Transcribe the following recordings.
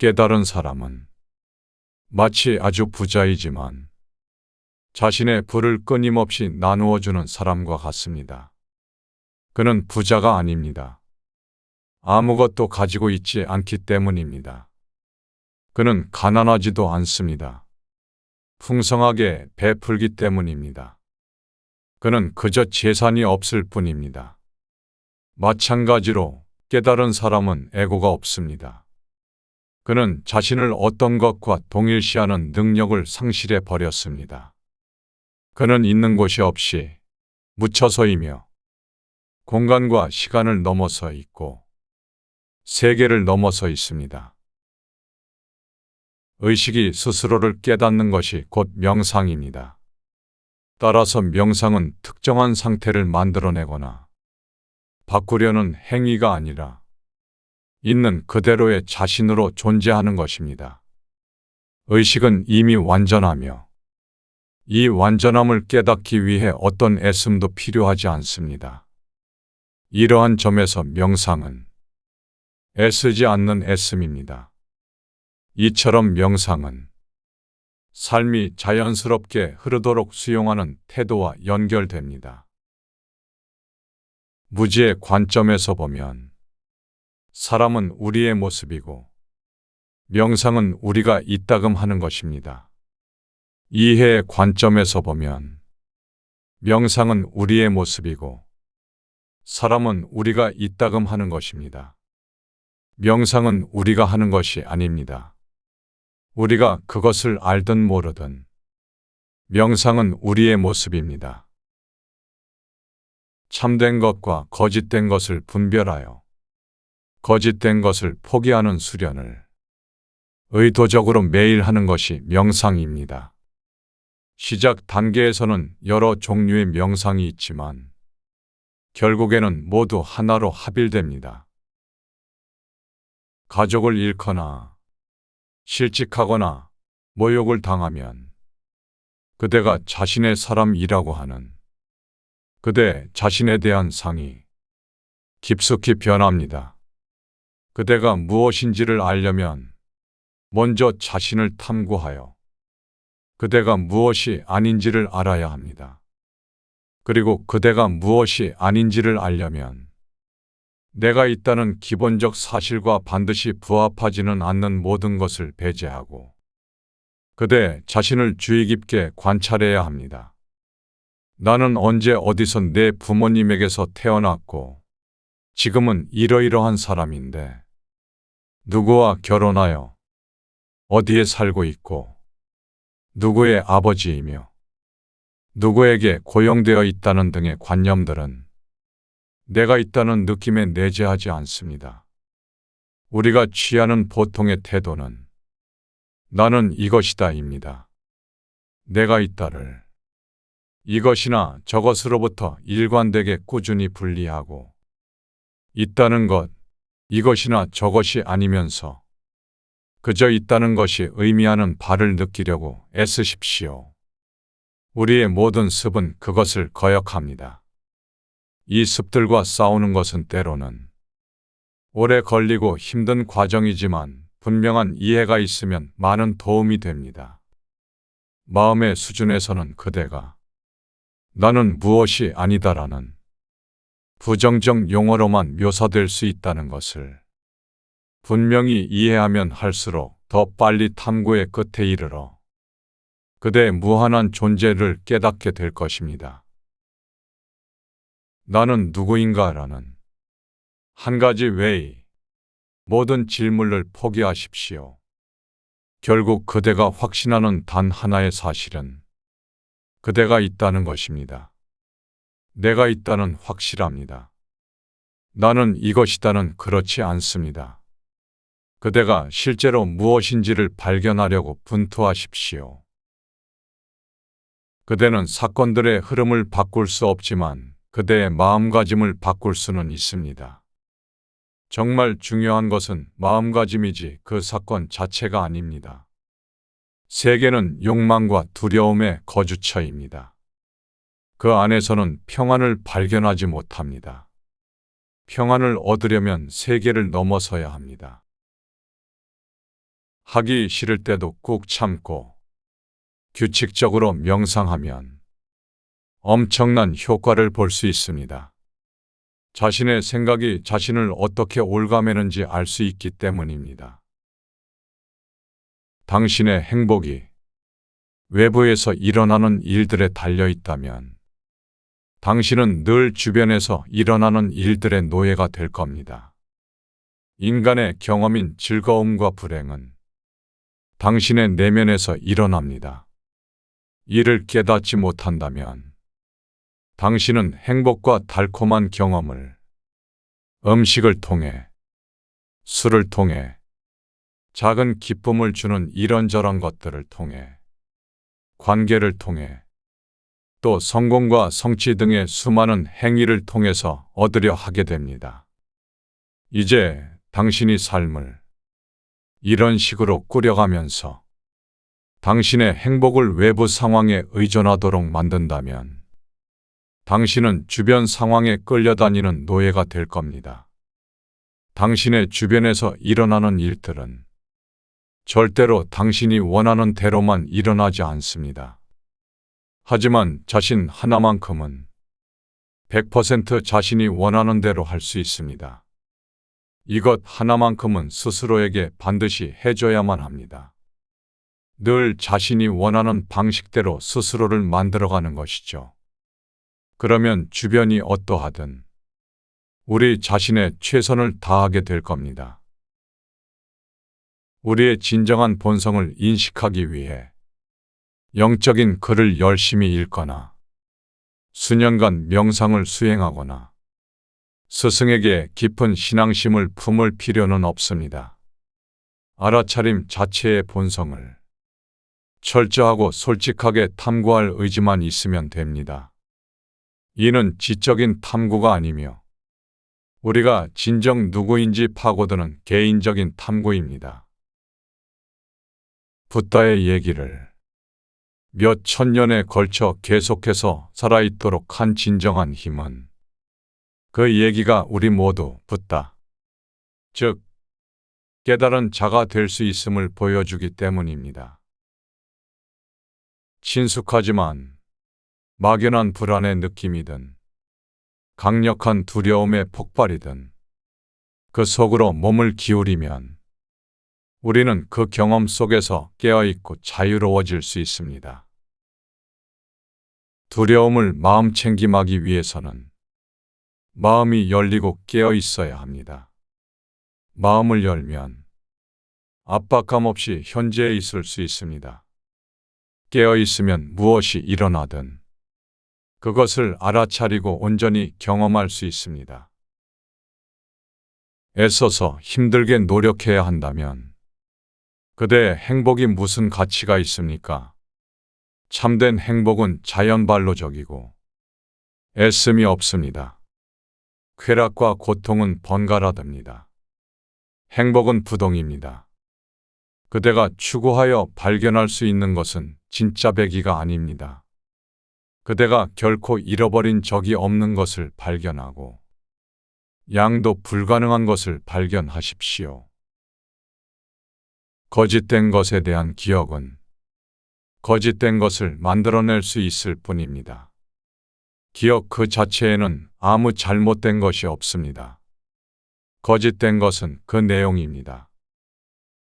깨달은 사람은 마치 아주 부자이지만 자신의 부를 끊임없이 나누어주는 사람과 같습니다. 그는 부자가 아닙니다. 아무것도 가지고 있지 않기 때문입니다. 그는 가난하지도 않습니다. 풍성하게 베풀기 때문입니다. 그는 그저 재산이 없을 뿐입니다. 마찬가지로 깨달은 사람은 애고가 없습니다. 그는 자신을 어떤 것과 동일시하는 능력을 상실해 버렸습니다. 그는 있는 곳이 없이 묻혀서이며 공간과 시간을 넘어서 있고 세계를 넘어서 있습니다. 의식이 스스로를 깨닫는 것이 곧 명상입니다. 따라서 명상은 특정한 상태를 만들어내거나 바꾸려는 행위가 아니라 있는 그대로의 자신으로 존재하는 것입니다. 의식은 이미 완전하며 이 완전함을 깨닫기 위해 어떤 애씀도 필요하지 않습니다. 이러한 점에서 명상은 애쓰지 않는 애씀입니다. 이처럼 명상은 삶이 자연스럽게 흐르도록 수용하는 태도와 연결됩니다. 무지의 관점에서 보면 사람은 우리의 모습이고 명상은 우리가 이따금 하는 것입니다. 이해의 관점에서 보면 명상은 우리의 모습이고 사람은 우리가 이따금 하는 것입니다. 명상은 우리가 하는 것이 아닙니다. 우리가 그것을 알든 모르든 명상은 우리의 모습입니다. 참된 것과 거짓된 것을 분별하여 거짓된 것을 포기하는 수련을 의도적으로 매일 하는 것이 명상입니다. 시작 단계에서는 여러 종류의 명상이 있지만 결국에는 모두 하나로 합일됩니다. 가족을 잃거나 실직하거나 모욕을 당하면 그대가 자신의 사람이라고 하는 그대 자신에 대한 상이 깊숙이 변합니다. 그대가 무엇인지를 알려면 먼저 자신을 탐구하여 그대가 무엇이 아닌지를 알아야 합니다. 그리고 그대가 무엇이 아닌지를 알려면 내가 있다는 기본적 사실과 반드시 부합하지는 않는 모든 것을 배제하고 그대 자신을 주의 깊게 관찰해야 합니다. 나는 언제 어디서 내 부모님에게서 태어났고 지금은 이러이러한 사람인데 누구와 결혼하여 어디에 살고 있고 누구의 아버지이며 누구에게 고용되어 있다는 등의 관념들은 내가 있다는 느낌에 내재하지 않습니다. 우리가 취하는 보통의 태도는 나는 이것이다입니다. 내가 있다를 이것이나 저것으로부터 일관되게 꾸준히 분리하고 있다는 것, 이것이나 저것이 아니면서 그저 있다는 것이 의미하는 바를 느끼려고 애쓰십시오. 우리의 모든 습은 그것을 거역합니다. 이 습들과 싸우는 것은 때로는 오래 걸리고 힘든 과정이지만 분명한 이해가 있으면 많은 도움이 됩니다. 마음의 수준에서는 그대가 나는 무엇이 아니다라는 부정적 용어로만 묘사될 수 있다는 것을 분명히 이해하면 할수록 더 빨리 탐구의 끝에 이르러 그대의 무한한 존재를 깨닫게 될 것입니다. 나는 누구인가라는 한 가지 외의 모든 질문을 포기하십시오. 결국 그대가 확신하는 단 하나의 사실은 그대가 있다는 것입니다. 내가 있다는 확실합니다. 나는 이것이다는 그렇지 않습니다. 그대가 실제로 무엇인지를 발견하려고 분투하십시오. 그대는 사건들의 흐름을 바꿀 수 없지만 그대의 마음가짐을 바꿀 수는 있습니다. 정말 중요한 것은 마음가짐이지 그 사건 자체가 아닙니다. 세계는 욕망과 두려움의 거주처입니다. 그 안에서는 평안을 발견하지 못합니다. 평안을 얻으려면 세계를 넘어서야 합니다. 하기 싫을 때도 꾹 참고 규칙적으로 명상하면 엄청난 효과를 볼 수 있습니다. 자신의 생각이 자신을 어떻게 옭아매는지 알 수 있기 때문입니다. 당신의 행복이 외부에서 일어나는 일들에 달려 있다면 당신은 늘 주변에서 일어나는 일들의 노예가 될 겁니다. 인간의 경험인 즐거움과 불행은 당신의 내면에서 일어납니다. 이를 깨닫지 못한다면 당신은 행복과 달콤한 경험을 음식을 통해, 술을 통해, 작은 기쁨을 주는 이런저런 것들을 통해, 관계를 통해, 또 성공과 성취 등의 수많은 행위를 통해서 얻으려 하게 됩니다. 이제 당신이 삶을 이런 식으로 꾸려가면서 당신의 행복을 외부 상황에 의존하도록 만든다면 당신은 주변 상황에 끌려다니는 노예가 될 겁니다. 당신의 주변에서 일어나는 일들은 절대로 당신이 원하는 대로만 일어나지 않습니다. 하지만 자신 하나만큼은 100% 자신이 원하는 대로 할 수 있습니다. 이것 하나만큼은 스스로에게 반드시 해줘야만 합니다. 늘 자신이 원하는 방식대로 스스로를 만들어가는 것이죠. 그러면 주변이 어떠하든 우리 자신의 최선을 다하게 될 겁니다. 우리의 진정한 본성을 인식하기 위해 영적인 글을 열심히 읽거나 수년간 명상을 수행하거나 스승에게 깊은 신앙심을 품을 필요는 없습니다. 알아차림 자체의 본성을 철저하고 솔직하게 탐구할 의지만 있으면 됩니다. 이는 지적인 탐구가 아니며 우리가 진정 누구인지 파고드는 개인적인 탐구입니다. 붓다의 얘기를 몇 천년에 걸쳐 계속해서 살아있도록 한 진정한 힘은 그 얘기가 우리 모두 붓다, 즉 깨달은 자가 될 수 있음을 보여주기 때문입니다. 친숙하지만 막연한 불안의 느낌이든 강력한 두려움의 폭발이든 그 속으로 몸을 기울이면 우리는 그 경험 속에서 깨어있고 자유로워질 수 있습니다. 두려움을 마음챙김하기 위해서는 마음이 열리고 깨어 있어야 합니다. 마음을 열면 압박감 없이 현재에 있을 수 있습니다. 깨어 있으면 무엇이 일어나든 그것을 알아차리고 온전히 경험할 수 있습니다. 애써서 힘들게 노력해야 한다면 그대의 행복이 무슨 가치가 있습니까? 참된 행복은 자연발로적이고 애씀이 없습니다. 쾌락과 고통은 번갈아 듭니다. 행복은 부동입니다. 그대가 추구하여 발견할 수 있는 것은 진짜 배기가 아닙니다. 그대가 결코 잃어버린 적이 없는 것을 발견하고 양도 불가능한 것을 발견하십시오. 거짓된 것에 대한 기억은 거짓된 것을 만들어낼 수 있을 뿐입니다. 기억 그 자체에는 아무 잘못된 것이 없습니다. 거짓된 것은 그 내용입니다.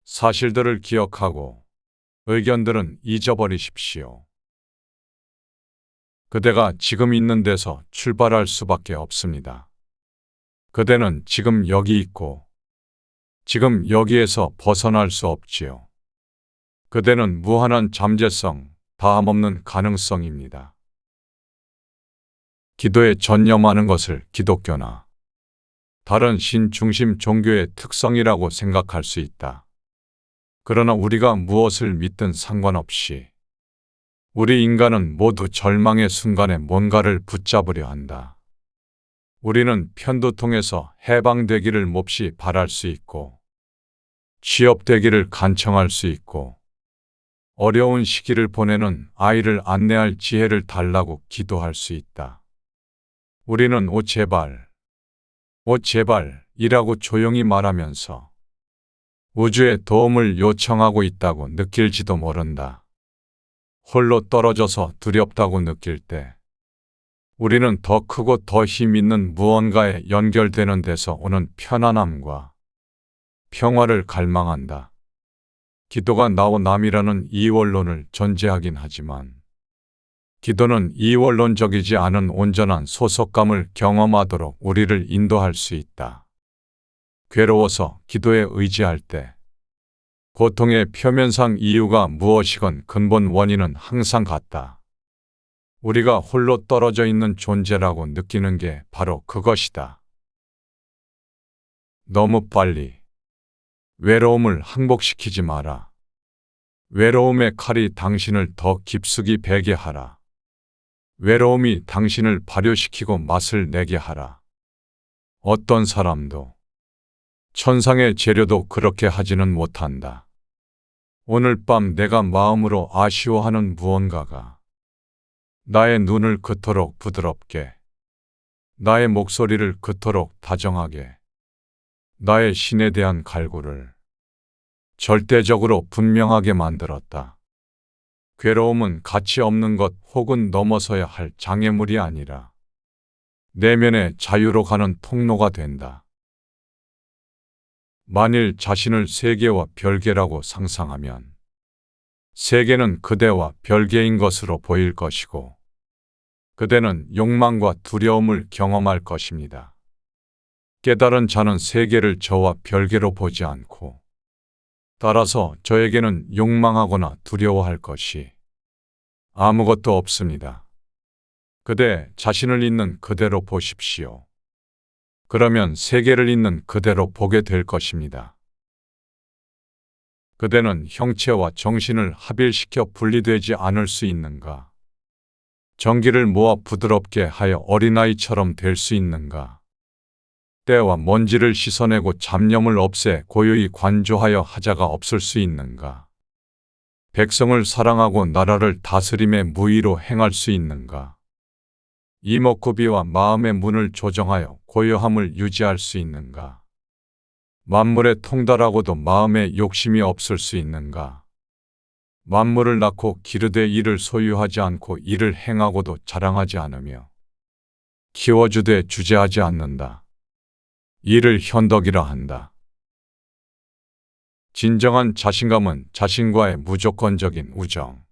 사실들을 기억하고 의견들은 잊어버리십시오. 그대가 지금 있는 데서 출발할 수밖에 없습니다. 그대는 지금 여기 있고 지금 여기에서 벗어날 수 없지요. 그대는 무한한 잠재성, 다함없는 가능성입니다. 기도에 전념하는 것을 기독교나 다른 신중심 종교의 특성이라고 생각할 수 있다. 그러나 우리가 무엇을 믿든 상관없이 우리 인간은 모두 절망의 순간에 뭔가를 붙잡으려 한다. 우리는 편두통에서 해방되기를 몹시 바랄 수 있고 취업되기를 간청할 수 있고 어려운 시기를 보내는 아이를 안내할 지혜를 달라고 기도할 수 있다. 우리는 오 제발, 오 제발 이라고 조용히 말하면서 우주의 도움을 요청하고 있다고 느낄지도 모른다. 홀로 떨어져서 두렵다고 느낄 때 우리는 더 크고 더 힘 있는 무언가에 연결되는 데서 오는 편안함과 평화를 갈망한다. 기도가 나오 남이라는 이원론을 전제하긴 하지만 기도는 이원론적이지 않은 온전한 소속감을 경험하도록 우리를 인도할 수 있다. 괴로워서 기도에 의지할 때 고통의 표면상 이유가 무엇이건 근본 원인은 항상 같다. 우리가 홀로 떨어져 있는 존재라고 느끼는 게 바로 그것이다. 너무 빨리 외로움을 항복시키지 마라. 외로움의 칼이 당신을 더 깊숙이 베게 하라. 외로움이 당신을 발효시키고 맛을 내게 하라. 어떤 사람도 천상의 재료도 그렇게 하지는 못한다. 오늘 밤 내가 마음으로 아쉬워하는 무언가가 나의 눈을 그토록 부드럽게, 나의 목소리를 그토록 다정하게, 나의 신에 대한 갈구를 절대적으로 분명하게 만들었다. 괴로움은 가치 없는 것 혹은 넘어서야 할 장애물이 아니라 내면의 자유로 가는 통로가 된다. 만일 자신을 세계와 별개라고 상상하면 세계는 그대와 별개인 것으로 보일 것이고 그대는 욕망과 두려움을 경험할 것입니다. 깨달은 자는 세계를 저와 별개로 보지 않고 따라서 저에게는 욕망하거나 두려워할 것이 아무것도 없습니다. 그대 자신을 있는 그대로 보십시오. 그러면 세계를 있는 그대로 보게 될 것입니다. 그대는 형체와 정신을 합일시켜 분리되지 않을 수 있는가? 전기를 모아 부드럽게 하여 어린아이처럼 될 수 있는가? 때와 먼지를 씻어내고 잡념을 없애 고요히 관조하여 하자가 없을 수 있는가? 백성을 사랑하고 나라를 다스림의 무의로 행할 수 있는가? 이목구비와 마음의 문을 조정하여 고요함을 유지할 수 있는가? 만물에 통달하고도 마음에 욕심이 없을 수 있는가? 만물을 낳고 기르되 이를 소유하지 않고 이를 행하고도 자랑하지 않으며 키워주되 주제하지 않는다. 이를 현덕이라 한다. 진정한 자신감은 자신과의 무조건적인 우정,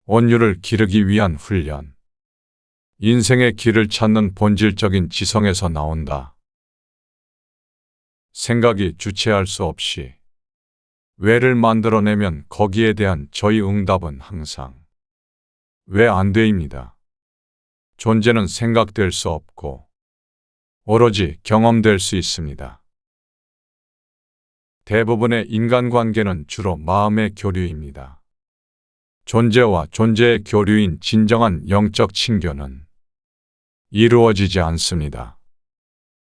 온유를 기르기 위한 훈련, 인생의 길을 찾는 본질적인 지성에서 나온다. 생각이 주체할 수 없이 왜를 만들어내면 거기에 대한 저희 응답은 항상 왜 안 돼입니다. 존재는 생각될 수 없고 오로지 경험될 수 있습니다. 대부분의 인간관계는 주로 마음의 교류입니다. 존재와 존재의 교류인 진정한 영적 친교는 이루어지지 않습니다.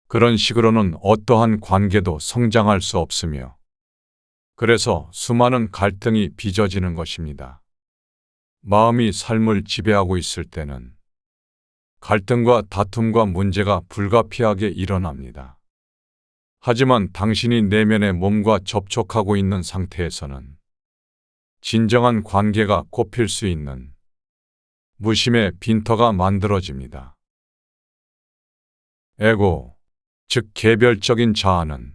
그런 식으로는 어떠한 관계도 성장할 수 없으며 그래서 수많은 갈등이 빚어지는 것입니다. 마음이 삶을 지배하고 있을 때는 갈등과 다툼과 문제가 불가피하게 일어납니다. 하지만 당신이 내면의 몸과 접촉하고 있는 상태에서는 진정한 관계가 꼽힐 수 있는 무심의 빈터가 만들어집니다. 에고, 즉 개별적인 자아는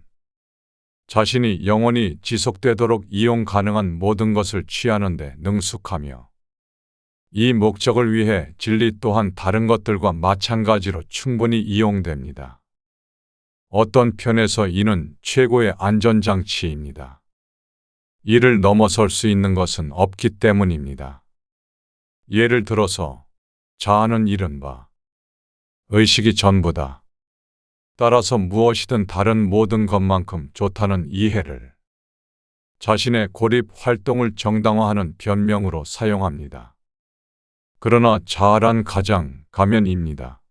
자신이 영원히 지속되도록 이용 가능한 모든 것을 취하는 데 능숙하며 이 목적을 위해 진리 또한 다른 것들과 마찬가지로 충분히 이용됩니다. 어떤 편에서 이는 최고의 안전장치입니다. 이를 넘어설 수 있는 것은 없기 때문입니다. 예를 들어서 자아는 이른바 의식이 전부다. 따라서 무엇이든 다른 모든 것만큼 좋다는 이해를 자신의 고립 활동을 정당화하는 변명으로 사용합니다. 그러나 자아란 가장 가면입니다.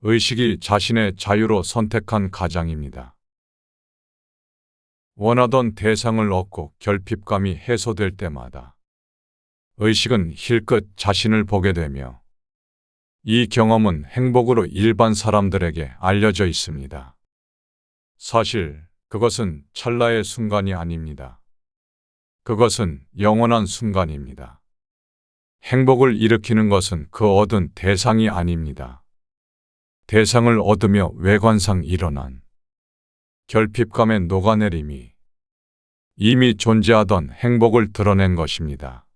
의식이 자신의 자유로 선택한 가장입니다. 원하던 대상을 얻고 결핍감이 해소될 때마다 의식은 힐끗 자신을 보게 되며 이 경험은 행복으로 일반 사람들에게 알려져 있습니다. 사실 그것은 찰나의 순간이 아닙니다. 그것은 영원한 순간입니다. 행복을 일으키는 것은 그 얻은 대상이 아닙니다. 대상을 얻으며 외관상 일어난 결핍감의 녹아내림이 이미 존재하던 행복을 드러낸 것입니다.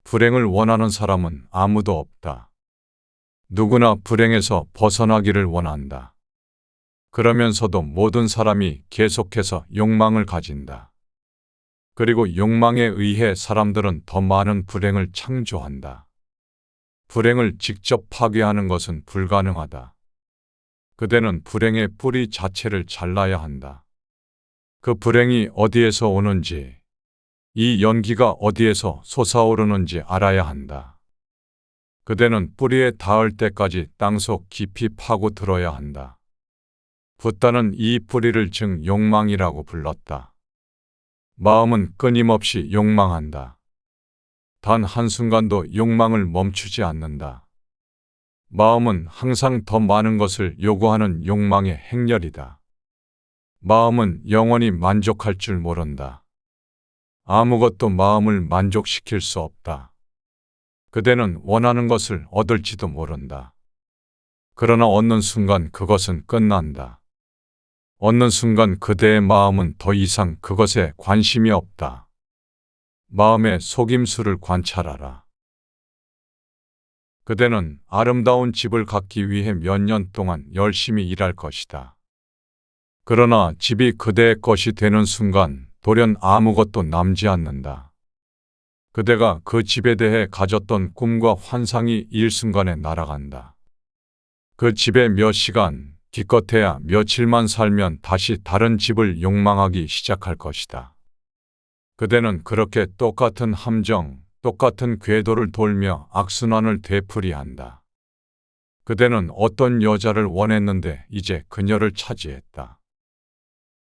불행을 원하는 사람은 아무도 없다. 누구나 불행에서 벗어나기를 원한다. 그러면서도 모든 사람이 계속해서 욕망을 가진다. 그리고 욕망에 의해 사람들은 더 많은 불행을 창조한다. 불행을 직접 파괴하는 것은 불가능하다. 그대는 불행의 뿌리 자체를 잘라야 한다. 그 불행이 어디에서 오는지, 이 연기가 어디에서 솟아오르는지 알아야 한다. 그대는 뿌리에 닿을 때까지 땅속 깊이 파고들어야 한다. 붓다는 이 뿌리를 즉 욕망이라고 불렀다. 마음은 끊임없이 욕망한다. 단 한순간도 욕망을 멈추지 않는다. 마음은 항상 더 많은 것을 요구하는 욕망의 행렬이다. 마음은 영원히 만족할 줄 모른다. 아무것도 마음을 만족시킬 수 없다. 그대는 원하는 것을 얻을지도 모른다. 그러나 얻는 순간 그것은 끝난다. 얻는 순간 그대의 마음은 더 이상 그것에 관심이 없다. 마음의 속임수를 관찰하라. 그대는 아름다운 집을 갖기 위해 몇 년 동안 열심히 일할 것이다. 그러나 집이 그대의 것이 되는 순간 돌연 아무것도 남지 않는다. 그대가 그 집에 대해 가졌던 꿈과 환상이 일순간에 날아간다. 그 집에 몇 시간, 기껏해야 며칠만 살면 다시 다른 집을 욕망하기 시작할 것이다. 그대는 그렇게 똑같은 함정, 똑같은 궤도를 돌며 악순환을 되풀이한다. 그대는 어떤 여자를 원했는데 이제 그녀를 차지했다.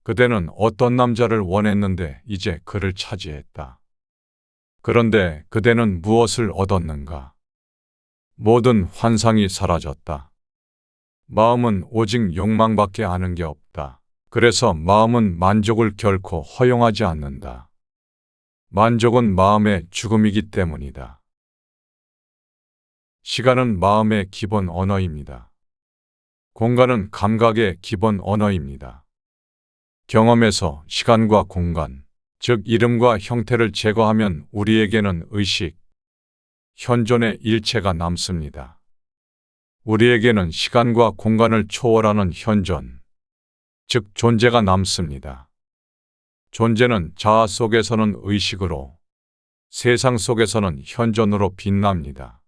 그대는 어떤 남자를 원했는데 이제 그를 차지했다. 그런데 그대는 무엇을 얻었는가? 모든 환상이 사라졌다. 마음은 오직 욕망밖에 아는 게 없다. 그래서 마음은 만족을 결코 허용하지 않는다. 만족은 마음의 죽음이기 때문이다. 시간은 마음의 기본 언어입니다. 공간은 감각의 기본 언어입니다. 경험에서 시간과 공간, 즉 이름과 형태를 제거하면 우리에게는 의식, 현존의 일체가 남습니다. 우리에게는 시간과 공간을 초월하는 현존, 즉 존재가 남습니다. 존재는 자아 속에서는 의식으로, 세상 속에서는 현존으로 빛납니다.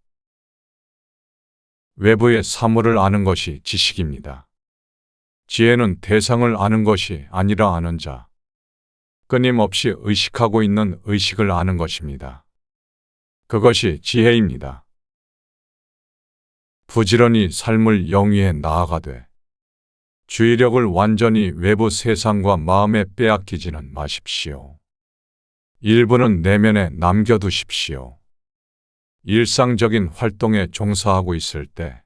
외부의 사물을 아는 것이 지식입니다. 지혜는 대상을 아는 것이 아니라 아는 자, 끊임없이 의식하고 있는 의식을 아는 것입니다. 그것이 지혜입니다. 부지런히 삶을 영위해 나아가되 주의력을 완전히 외부 세상과 마음에 빼앗기지는 마십시오. 일부는 내면에 남겨두십시오. 일상적인 활동에 종사하고 있을 때,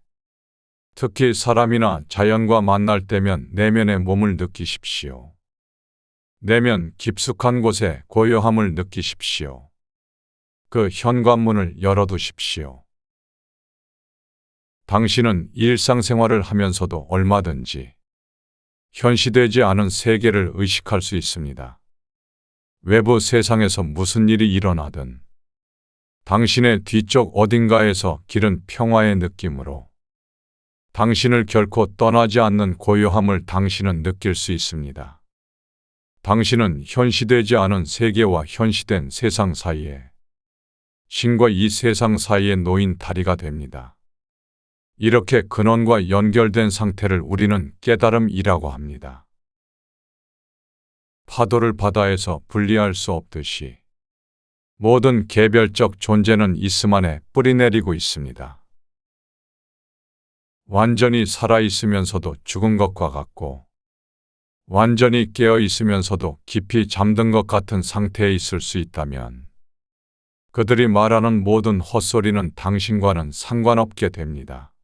특히 사람이나 자연과 만날 때면 내면의 몸을 느끼십시오. 내면 깊숙한 곳에 고요함을 느끼십시오. 그 현관문을 열어두십시오. 당신은 일상생활을 하면서도 얼마든지 현시되지 않은 세계를 의식할 수 있습니다. 외부 세상에서 무슨 일이 일어나든 당신의 뒤쪽 어딘가에서 기른 평화의 느낌으로 당신을 결코 떠나지 않는 고요함을 당신은 느낄 수 있습니다. 당신은 현시되지 않은 세계와 현시된 세상 사이에 신과 이 세상 사이에 놓인 다리가 됩니다. 이렇게 근원과 연결된 상태를 우리는 깨달음이라고 합니다. 파도를 바다에서 분리할 수 없듯이 모든 개별적 존재는 있음 안에 뿌리내리고 있습니다. 완전히 살아있으면서도 죽은 것과 같고 완전히 깨어있으면서도 깊이 잠든 것 같은 상태에 있을 수 있다면 그들이 말하는 모든 헛소리는 당신과는 상관없게 됩니다.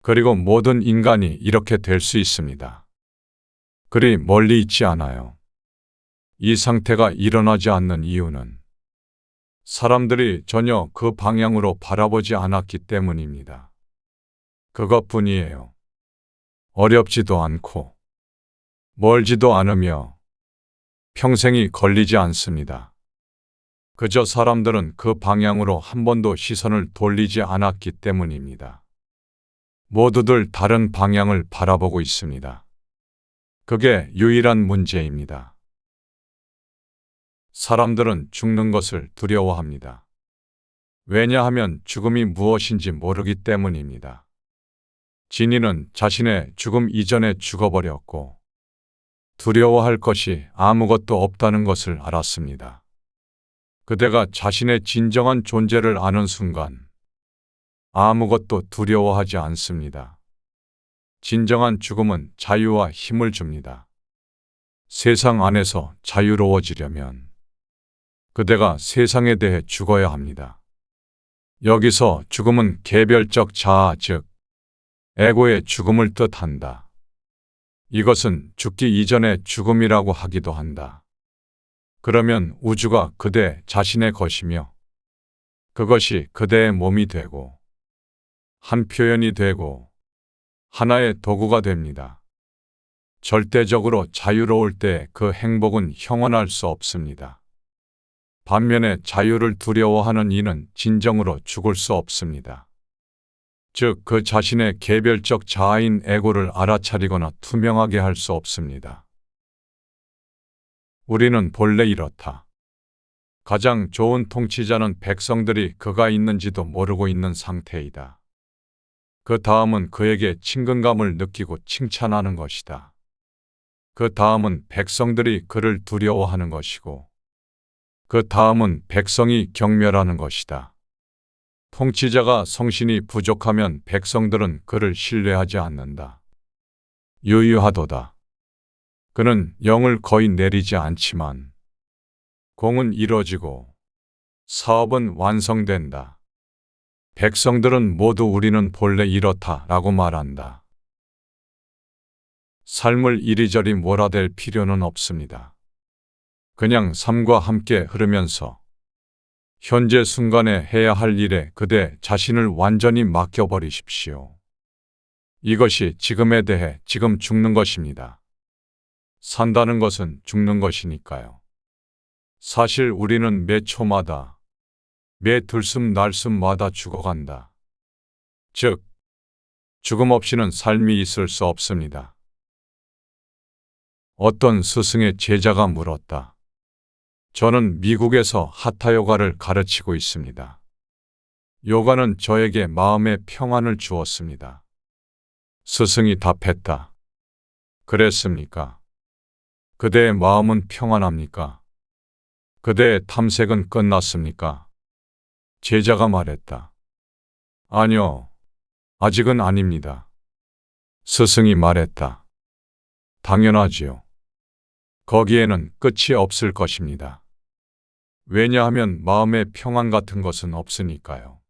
그리고 모든 인간이 이렇게 될 수 있습니다. 그리 멀리 있지 않아요. 이 상태가 일어나지 않는 이유는 사람들이 전혀 그 방향으로 바라보지 않았기 때문입니다. 그것뿐이에요. 어렵지도 않고 멀지도 않으며 평생이 걸리지 않습니다. 그저 사람들은 그 방향으로 한 번도 시선을 돌리지 않았기 때문입니다. 모두들 다른 방향을 바라보고 있습니다. 그게 유일한 문제입니다. 사람들은 죽는 것을 두려워합니다. 왜냐하면 죽음이 무엇인지 모르기 때문입니다. 진이는 자신의 죽음 이전에 죽어버렸고 두려워할 것이 아무것도 없다는 것을 알았습니다. 그대가 자신의 진정한 존재를 아는 순간 아무것도 두려워하지 않습니다. 진정한 죽음은 자유와 힘을 줍니다. 세상 안에서 자유로워지려면 그대가 세상에 대해 죽어야 합니다. 여기서 죽음은 개별적 자아 즉 에고의 죽음을 뜻한다. 이것은 죽기 이전의 죽음이라고 하기도 한다. 그러면 우주가 그대 자신의 것이며 그것이 그대의 몸이 되고 한 표현이 되고 하나의 도구가 됩니다. 절대적으로 자유로울 때 그 행복은 형언할 수 없습니다. 반면에 자유를 두려워하는 이는 진정으로 죽을 수 없습니다. 즉, 그 자신의 개별적 자아인 에고를 알아차리거나 투명하게 할 수 없습니다. 우리는 본래 이렇다. 가장 좋은 통치자는 백성들이 그가 있는지도 모르고 있는 상태이다. 그 다음은 그에게 친근감을 느끼고 칭찬하는 것이다. 그 다음은 백성들이 그를 두려워하는 것이고 그 다음은 백성이 경멸하는 것이다. 통치자가 성신이 부족하면 백성들은 그를 신뢰하지 않는다. 유유하도다. 그는 영을 거의 내리지 않지만 공은 이루어지고 사업은 완성된다. 백성들은 모두 우리는 본래 이렇다라고 말한다. 삶을 이리저리 몰아댈 필요는 없습니다. 그냥 삶과 함께 흐르면서 현재 순간에 해야 할 일에 그대 자신을 완전히 맡겨버리십시오. 이것이 지금에 대해 지금 죽는 것입니다. 산다는 것은 죽는 것이니까요. 사실 우리는 매 초마다, 매 들숨날숨마다 죽어간다. 즉, 죽음 없이는 삶이 있을 수 없습니다. 어떤 스승의 제자가 물었다. 저는 미국에서 하타 요가를 가르치고 있습니다. 요가는 저에게 마음의 평안을 주었습니다. 스승이 답했다. 그랬습니까? 그대의 마음은 평안합니까? 그대의 탐색은 끝났습니까? 제자가 말했다. 아니요, 아직은 아닙니다. 스승이 말했다. 당연하지요. 거기에는 끝이 없을 것입니다. 왜냐하면 마음의 평안 같은 것은 없으니까요.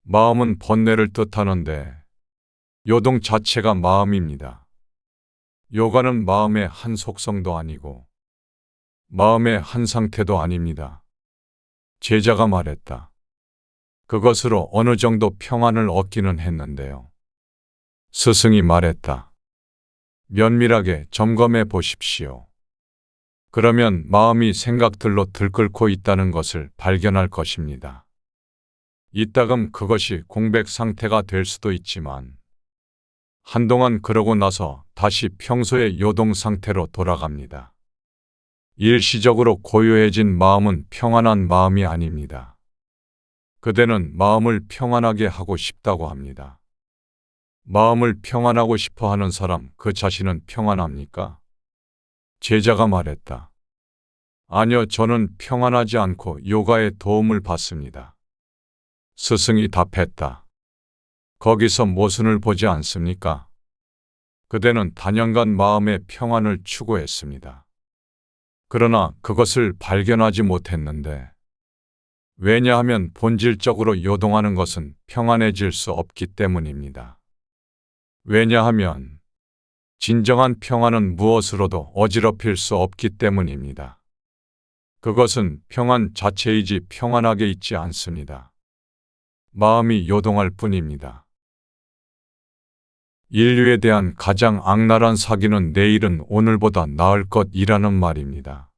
마음은 번뇌를 뜻하는데 요동 자체가 마음입니다. 요가는 마음의 한 속성도 아니고 마음의 한 상태도 아닙니다. 제자가 말했다. 그것으로 어느 정도 평안을 얻기는 했는데요. 스승이 말했다. 면밀하게 점검해 보십시오. 그러면 마음이 생각들로 들끓고 있다는 것을 발견할 것입니다. 이따금 그것이 공백 상태가 될 수도 있지만 한동안 그러고 나서 다시 평소의 요동 상태로 돌아갑니다. 일시적으로 고요해진 마음은 평안한 마음이 아닙니다. 그대는 마음을 평안하게 하고 싶다고 합니다. 마음을 평안하고 싶어 하는 사람 그 자신은 평안합니까? 제자가 말했다. 아니요, 저는 평안하지 않고 요가의 도움을 받습니다. 스승이 답했다. 거기서 모순을 보지 않습니까? 그대는 단연간 마음의 평안을 추구했습니다. 그러나 그것을 발견하지 못했는데 왜냐하면 본질적으로 요동하는 것은 평안해질 수 없기 때문입니다. 왜냐하면 진정한 평안은 무엇으로도 어지럽힐 수 없기 때문입니다. 그것은 평안 자체이지 평안하게 있지 않습니다. 마음이 요동할 뿐입니다. 인류에 대한 가장 악랄한 사기는 내일은 오늘보다 나을 것이라는 말입니다.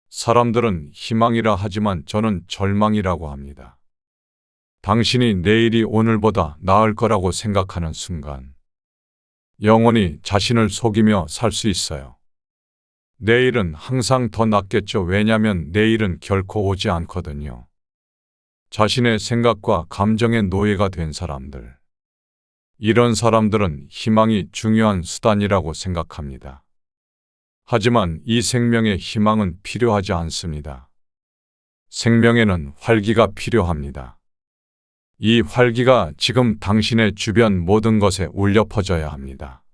사람들은 희망이라 하지만 저는 절망이라고 합니다. 당신이 내일이 오늘보다 나을 거라고 생각하는 순간 영원히 자신을 속이며 살 수 있어요. 내일은 항상 더 낫겠죠. 왜냐하면 내일은 결코 오지 않거든요. 자신의 생각과 감정의 노예가 된 사람들. 이런 사람들은 희망이 중요한 수단이라고 생각합니다. 하지만 이 생명의 희망은 필요하지 않습니다. 생명에는 활기가 필요합니다. 이 활기가 지금 당신의 주변 모든 것에 울려 퍼져야 합니다.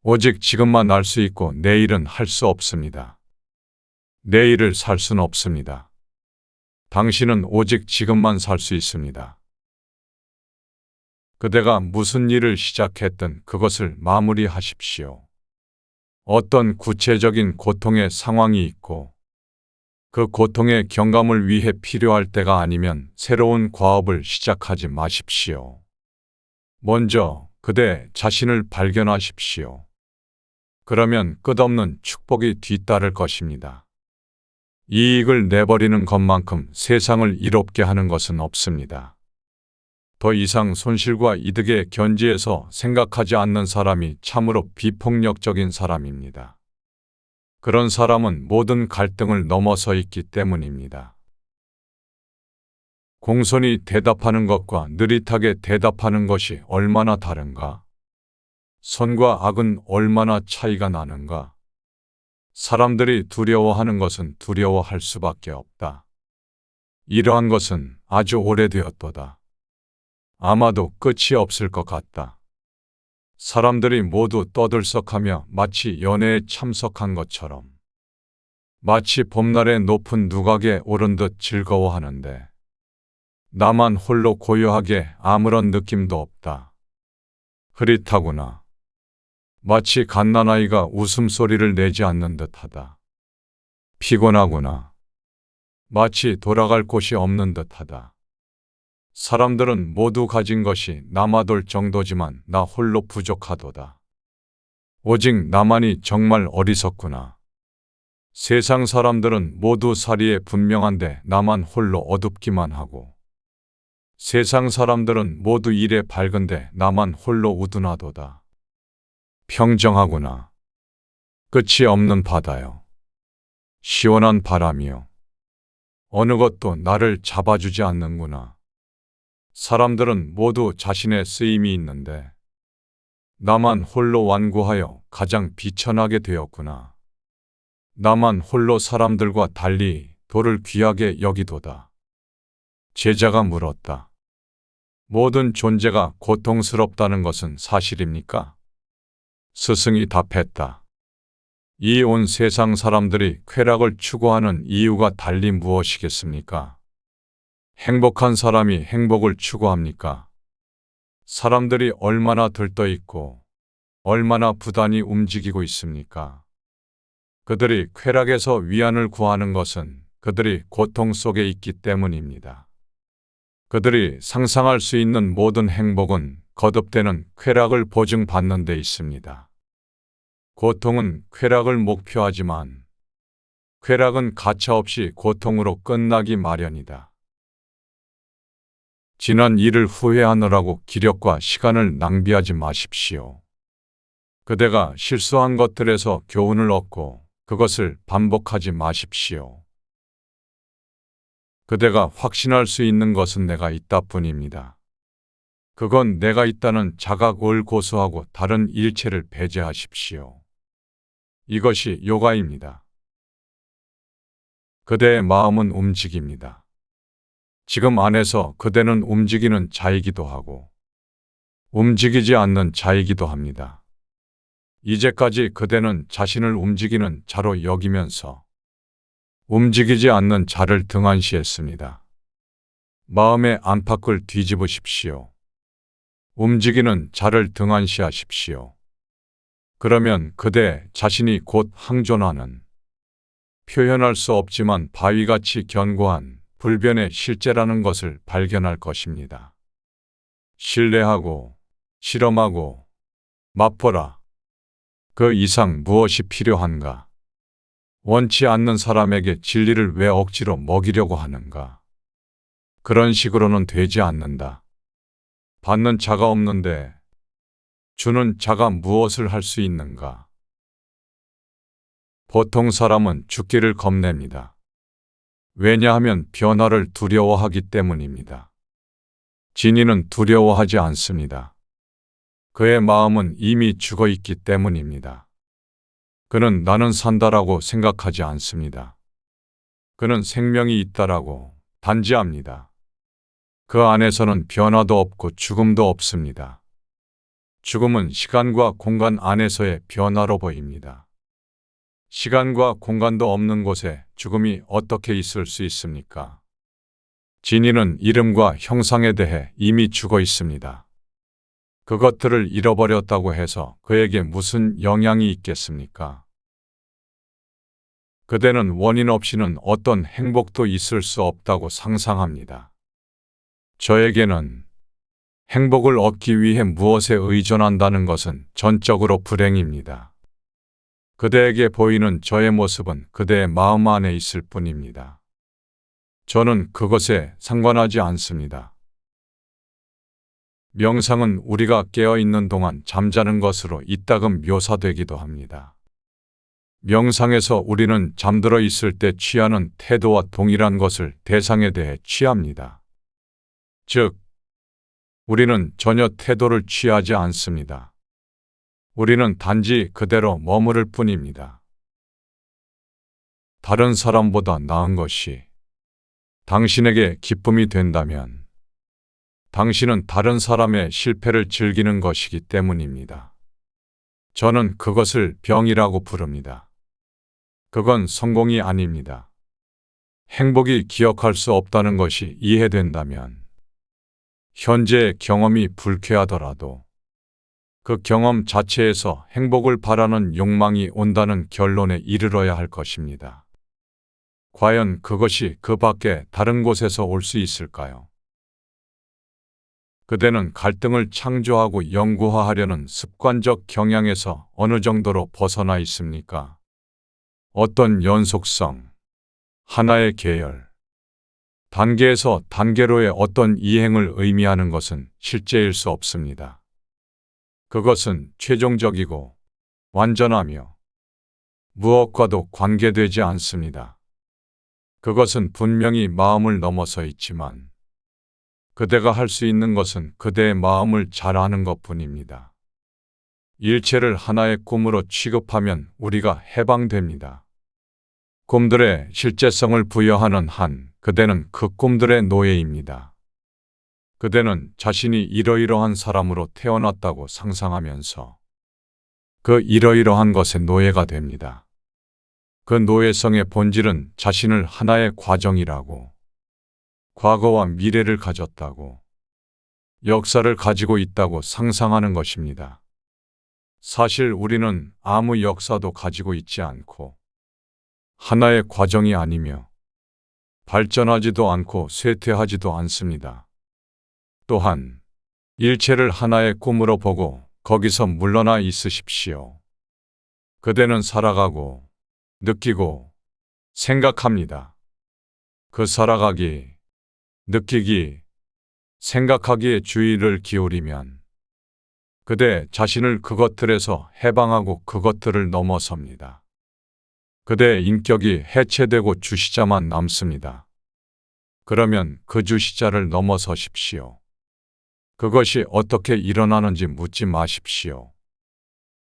오직 지금만 알 수 있고 내일은 할 수 없습니다. 내일을 살 수는 없습니다. 당신은 오직 지금만 살 수 있습니다. 그대가 무슨 일을 시작했든 그것을 마무리하십시오. 어떤 구체적인 고통의 상황이 있고 그 고통의 경감을 위해 필요할 때가 아니면 새로운 과업을 시작하지 마십시오. 먼저 그대 자신을 발견하십시오. 그러면 끝없는 축복이 뒤따를 것입니다. 이익을 내버리는 것만큼 세상을 이롭게 하는 것은 없습니다. 더 이상 손실과 이득에 견지해서 생각하지 않는 사람이 참으로 비폭력적인 사람입니다. 그런 사람은 모든 갈등을 넘어서 있기 때문입니다. 공손히 대답하는 것과 느릿하게 대답하는 것이 얼마나 다른가? 선과 악은 얼마나 차이가 나는가? 사람들이 두려워하는 것은 두려워할 수밖에 없다. 이러한 것은 아주 오래되었도다. 아마도 끝이 없을 것 같다. 사람들이 모두 떠들썩하며 마치 연애에 참석한 것처럼 마치 봄날의 높은 누각에 오른 듯 즐거워하는데 나만 홀로 고요하게 아무런 느낌도 없다. 흐릿하구나. 마치 갓난아이가 웃음소리를 내지 않는 듯하다. 피곤하구나. 마치 돌아갈 곳이 없는 듯하다. 사람들은 모두 가진 것이 남아돌 정도지만 나 홀로 부족하도다. 오직 나만이 정말 어리석구나. 세상 사람들은 모두 사리에 분명한데 나만 홀로 어둡기만 하고 세상 사람들은 모두 일에 밝은데 나만 홀로 우둔하도다. 평정하구나. 끝이 없는 바다요. 시원한 바람이요. 어느 것도 나를 잡아주지 않는구나. 사람들은 모두 자신의 쓰임이 있는데 나만 홀로 완고하여 가장 비천하게 되었구나. 나만 홀로 사람들과 달리 돌을 귀하게 여기도다. 제자가 물었다. 모든 존재가 고통스럽다는 것은 사실입니까? 스승이 답했다. 이 온 세상 사람들이 쾌락을 추구하는 이유가 달리 무엇이겠습니까? 행복한 사람이 행복을 추구합니까? 사람들이 얼마나 들떠 있고 얼마나 부단히 움직이고 있습니까? 그들이 쾌락에서 위안을 구하는 것은 그들이 고통 속에 있기 때문입니다. 그들이 상상할 수 있는 모든 행복은 거듭되는 쾌락을 보증받는 데 있습니다. 고통은 쾌락을 목표하지만 쾌락은 가차없이 고통으로 끝나기 마련이다. 지난 일을 후회하느라고 기력과 시간을 낭비하지 마십시오. 그대가 실수한 것들에서 교훈을 얻고 그것을 반복하지 마십시오. 그대가 확신할 수 있는 것은 내가 있다 뿐입니다. 그건 내가 있다는 자각을 고수하고 다른 일체를 배제하십시오. 이것이 요가입니다. 그대의 마음은 움직입니다. 지금 안에서 그대는 움직이는 자이기도 하고 움직이지 않는 자이기도 합니다. 이제까지 그대는 자신을 움직이는 자로 여기면서 움직이지 않는 자를 등한시했습니다. 마음의 안팎을 뒤집으십시오. 움직이는 자를 등한시하십시오. 그러면 그대 자신이 곧 항존하는 표현할 수 없지만 바위같이 견고한 불변의 실제라는 것을 발견할 것입니다. 신뢰하고 실험하고 맛보라. 그 이상 무엇이 필요한가? 원치 않는 사람에게 진리를 왜 억지로 먹이려고 하는가? 그런 식으로는 되지 않는다. 받는 자가 없는데 주는 자가 무엇을 할 수 있는가? 보통 사람은 죽기를 겁냅니다. 왜냐하면 변화를 두려워하기 때문입니다. 진이는 두려워하지 않습니다. 그의 마음은 이미 죽어 있기 때문입니다. 그는 나는 산다라고 생각하지 않습니다. 그는 생명이 있다라고 단지합니다. 그 안에서는 변화도 없고 죽음도 없습니다. 죽음은 시간과 공간 안에서의 변화로 보입니다. 시간과 공간도 없는 곳에 죽음이 어떻게 있을 수 있습니까? 진이는 이름과 형상에 대해 이미 죽어 있습니다. 그것들을 잃어버렸다고 해서 그에게 무슨 영향이 있겠습니까? 그대는 원인 없이는 어떤 행복도 있을 수 없다고 상상합니다. 저에게는 행복을 얻기 위해 무엇에 의존한다는 것은 전적으로 불행입니다. 그대에게 보이는 저의 모습은 그대의 마음 안에 있을 뿐입니다. 저는 그것에 상관하지 않습니다. 명상은 우리가 깨어있는 동안 잠자는 것으로 이따금 묘사되기도 합니다. 명상에서 우리는 잠들어 있을 때 취하는 태도와 동일한 것을 대상에 대해 취합니다. 즉, 우리는 전혀 태도를 취하지 않습니다. 우리는 단지 그대로 머무를 뿐입니다. 다른 사람보다 나은 것이 당신에게 기쁨이 된다면 당신은 다른 사람의 실패를 즐기는 것이기 때문입니다. 저는 그것을 병이라고 부릅니다. 그건 성공이 아닙니다. 행복이 기억할 수 없다는 것이 이해된다면 현재의 경험이 불쾌하더라도 그 경험 자체에서 행복을 바라는 욕망이 온다는 결론에 이르러야 할 것입니다. 과연 그것이 그 밖에 다른 곳에서 올 수 있을까요? 그대는 갈등을 창조하고 영구화하려는 습관적 경향에서 어느 정도로 벗어나 있습니까? 어떤 연속성, 하나의 계열, 단계에서 단계로의 어떤 이행을 의미하는 것은 실제일 수 없습니다. 그것은 최종적이고 완전하며 무엇과도 관계되지 않습니다. 그것은 분명히 마음을 넘어서 있지만 그대가 할 수 있는 것은 그대의 마음을 잘 아는 것뿐입니다. 일체를 하나의 꿈으로 취급하면 우리가 해방됩니다. 꿈들의 실제성을 부여하는 한 그대는 그 꿈들의 노예입니다. 그대는 자신이 이러이러한 사람으로 태어났다고 상상하면서 그 이러이러한 것의 노예가 됩니다. 그 노예성의 본질은 자신을 하나의 과정이라고, 과거와 미래를 가졌다고, 역사를 가지고 있다고 상상하는 것입니다. 사실 우리는 아무 역사도 가지고 있지 않고 하나의 과정이 아니며 발전하지도 않고 쇠퇴하지도 않습니다. 또한 일체를 하나의 꿈으로 보고 거기서 물러나 있으십시오. 그대는 살아가고 느끼고 생각합니다. 그 살아가기, 느끼기, 생각하기에 주의를 기울이면 그대 자신을 그것들에서 해방하고 그것들을 넘어섭니다. 그대의 인격이 해체되고 주시자만 남습니다. 그러면 그 주시자를 넘어서십시오. 그것이 어떻게 일어나는지 묻지 마십시오.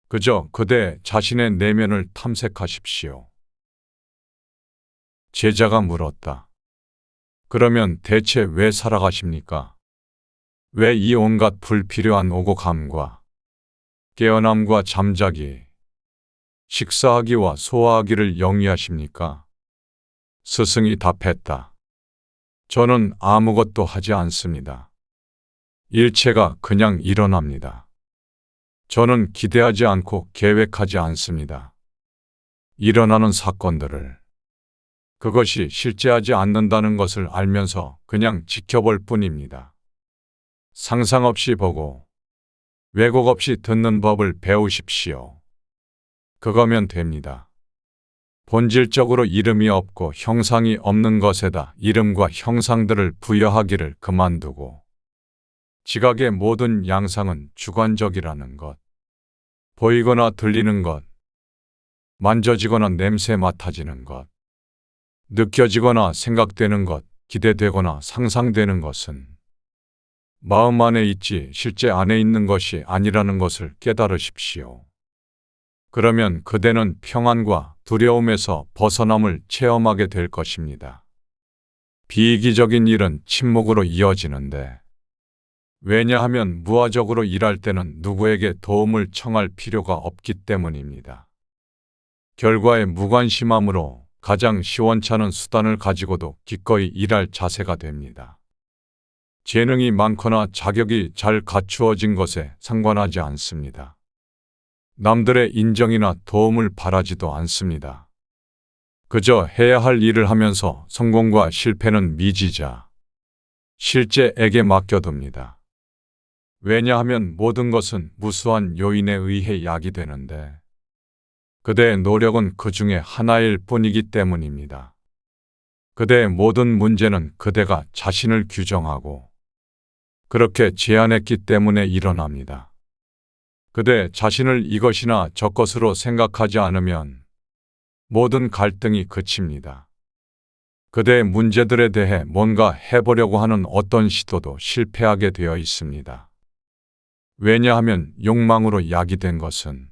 그저 그대 자신의 내면을 탐색하십시오. 제자가 물었다. 그러면 대체 왜 살아가십니까? 왜 이 온갖 불필요한 오고감과 깨어남과 잠자기, 식사하기와 소화하기를 영위하십니까? 스승이 답했다. 저는 아무것도 하지 않습니다. 일체가 그냥 일어납니다. 저는 기대하지 않고 계획하지 않습니다. 일어나는 사건들을 그것이 실제하지 않는다는 것을 알면서 그냥 지켜볼 뿐입니다. 상상 없이 보고 왜곡 없이 듣는 법을 배우십시오. 그거면 됩니다. 본질적으로 이름이 없고 형상이 없는 것에다 이름과 형상들을 부여하기를 그만두고 지각의 모든 양상은 주관적이라는 것, 보이거나 들리는 것, 만져지거나 냄새 맡아지는 것, 느껴지거나 생각되는 것, 기대되거나 상상되는 것은 마음 안에 있지 실제 안에 있는 것이 아니라는 것을 깨달으십시오. 그러면 그대는 평안과 두려움에서 벗어남을 체험하게 될 것입니다. 비이기적인 일은 침묵으로 이어지는데 왜냐하면 무화적으로 일할 때는 누구에게 도움을 청할 필요가 없기 때문입니다. 결과에 무관심함으로 가장 시원찮은 수단을 가지고도 기꺼이 일할 자세가 됩니다. 재능이 많거나 자격이 잘 갖추어진 것에 상관하지 않습니다. 남들의 인정이나 도움을 바라지도 않습니다. 그저 해야 할 일을 하면서 성공과 실패는 미지자, 실제에게 맡겨둡니다. 왜냐하면 모든 것은 무수한 요인에 의해 야기되는데 그대의 노력은 그 중에 하나일 뿐이기 때문입니다. 그대의 모든 문제는 그대가 자신을 규정하고 그렇게 제안했기 때문에 일어납니다. 그대 자신을 이것이나 저것으로 생각하지 않으면 모든 갈등이 그칩니다. 그대의 문제들에 대해 뭔가 해보려고 하는 어떤 시도도 실패하게 되어 있습니다. 왜냐하면 욕망으로 야기된 것은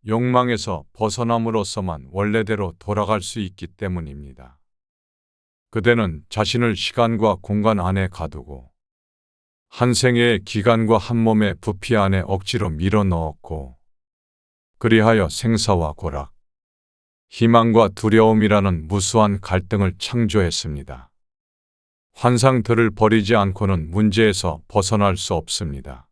욕망에서 벗어남으로써만 원래대로 돌아갈 수 있기 때문입니다. 그대는 자신을 시간과 공간 안에 가두고 한 생애의 기간과 한 몸의 부피 안에 억지로 밀어 넣었고 그리하여 생사와 고락, 희망과 두려움이라는 무수한 갈등을 창조했습니다. 환상들을 버리지 않고는 문제에서 벗어날 수 없습니다.